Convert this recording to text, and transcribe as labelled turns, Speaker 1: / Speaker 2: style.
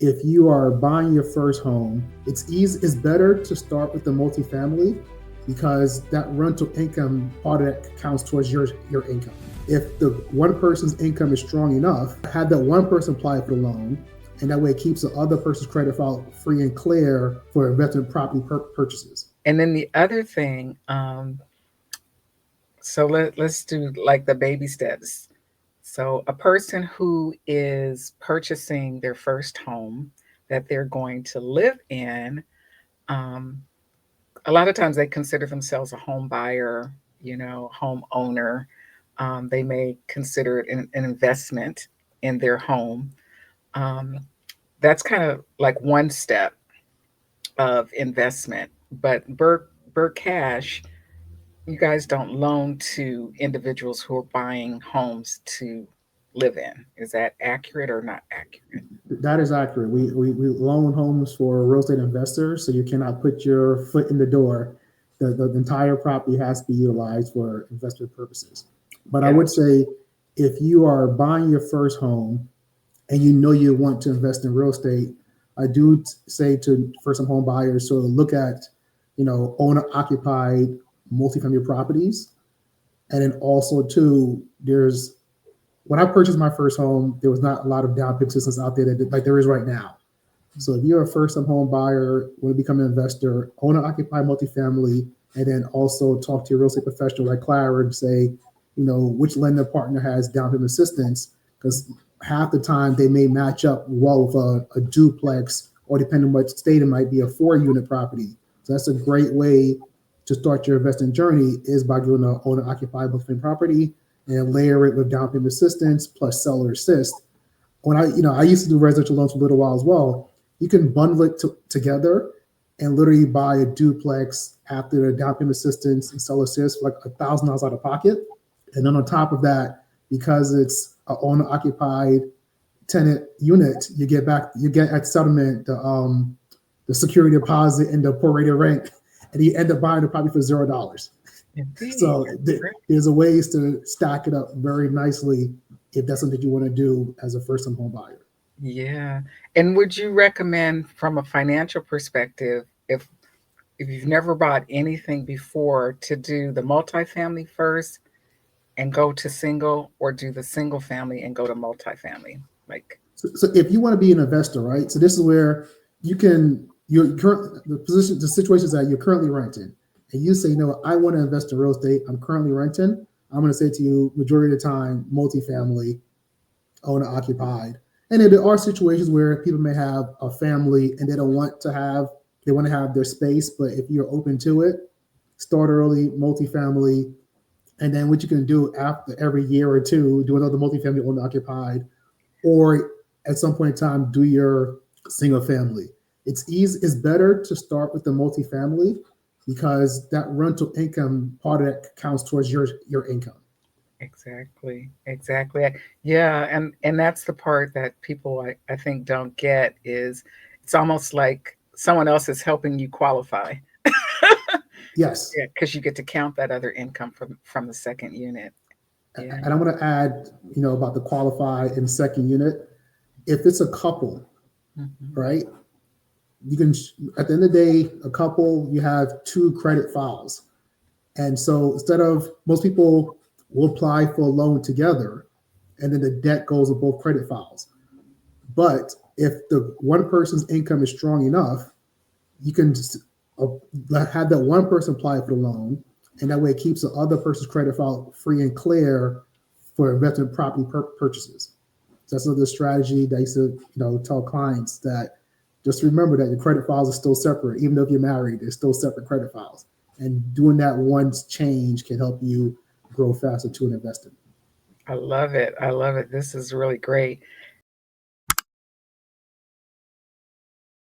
Speaker 1: if you are buying your first home, it's better to start with the multifamily because that rental income part of that counts towards your income. If the one person's income is strong enough, have that one person apply for the loan, and that way it keeps the other person's credit file free and clear for investment property purchases.
Speaker 2: And then the other thing, so let's do like the baby steps. So a person who is purchasing their first home that they're going to live in, um, a lot of times they consider themselves a home buyer, home owner. They may consider it an investment in their home. Um, that's kind of like one step of investment. But Burke Cash, you guys don't loan to individuals who are buying homes to live in. Is that accurate or not accurate?
Speaker 1: That is accurate. We loan homes for real estate investors, so you cannot put your foot in the door. The entire property has to be utilized for investment purposes. But I would
Speaker 2: Gotcha.
Speaker 1: say if you are buying your first home and you know you want to invest in real estate, I do say to first time home buyers, so look at, owner occupied multifamily properties. And then also too, there's when I purchased my first home, there was not a lot of down payment systems out there that like there is right now. So if you're a first time home buyer, want to become an investor, owner occupied multifamily, and then also talk to your real estate professional like Clara and say, which lender partner has down payment assistance, because half the time they may match up well with a duplex, or depending on what state it might be, a 4-unit property. So that's a great way to start your investing journey is by doing an owner occupied multifamily property and layer it with down payment assistance plus seller assist. When I used to do residential loans for a little while as well. You can bundle it together and literally buy a duplex after the down payment assistance and seller assist for like $1,000 out of pocket. And then on top of that, because it's an owner occupied tenant unit, you get at settlement the security deposit and the prorated rent, and you end up buying the property for $0.
Speaker 2: Indeed.
Speaker 1: So there's a ways to stack it up very nicely if that's something you want to do as a first time home buyer.
Speaker 2: Yeah. And would you recommend from a financial perspective, if you've never bought anything before, to do the multifamily first and go to single, or do the single family and go to multifamily? Like,
Speaker 1: So if you want to be an investor, right? So this is where you can the situations that you're currently renting, and you say, I want to invest in real estate. I'm currently renting. I'm going to say to you, majority of the time, multifamily, owner occupied. And then there are situations where people may have a family and they want to have their space. But if you're open to it, start early, multifamily, and then what you can do after every year or two, do another multifamily owner occupied, or at some point in time, do your single family. It's easy. It's better to start with the multifamily because that rental income part of that counts towards your income.
Speaker 2: exactly, exactly. Yeah, and that's the part that people I think don't get is it's almost like someone else is helping you qualify.
Speaker 1: Yes.
Speaker 2: Yeah, because you get to count that other income from the second unit. Yeah.
Speaker 1: And I'm going to add, about the qualify and second unit. If it's a couple,
Speaker 2: Hmm.
Speaker 1: right? You can, at the end of the day, a couple, you have two credit files. And so instead of most people will apply for a loan together and then the debt goes with both credit files. But if the one person's income is strong enough, you can just have that one person apply for the loan, and that way it keeps the other person's credit file free and clear for investment property purchases. So that's another strategy that I used to, tell clients that just remember that your credit files are still separate, even though if you're married, they're still separate credit files. And doing that once change can help you grow faster to an investor.
Speaker 2: I love it. I love it. This is really great.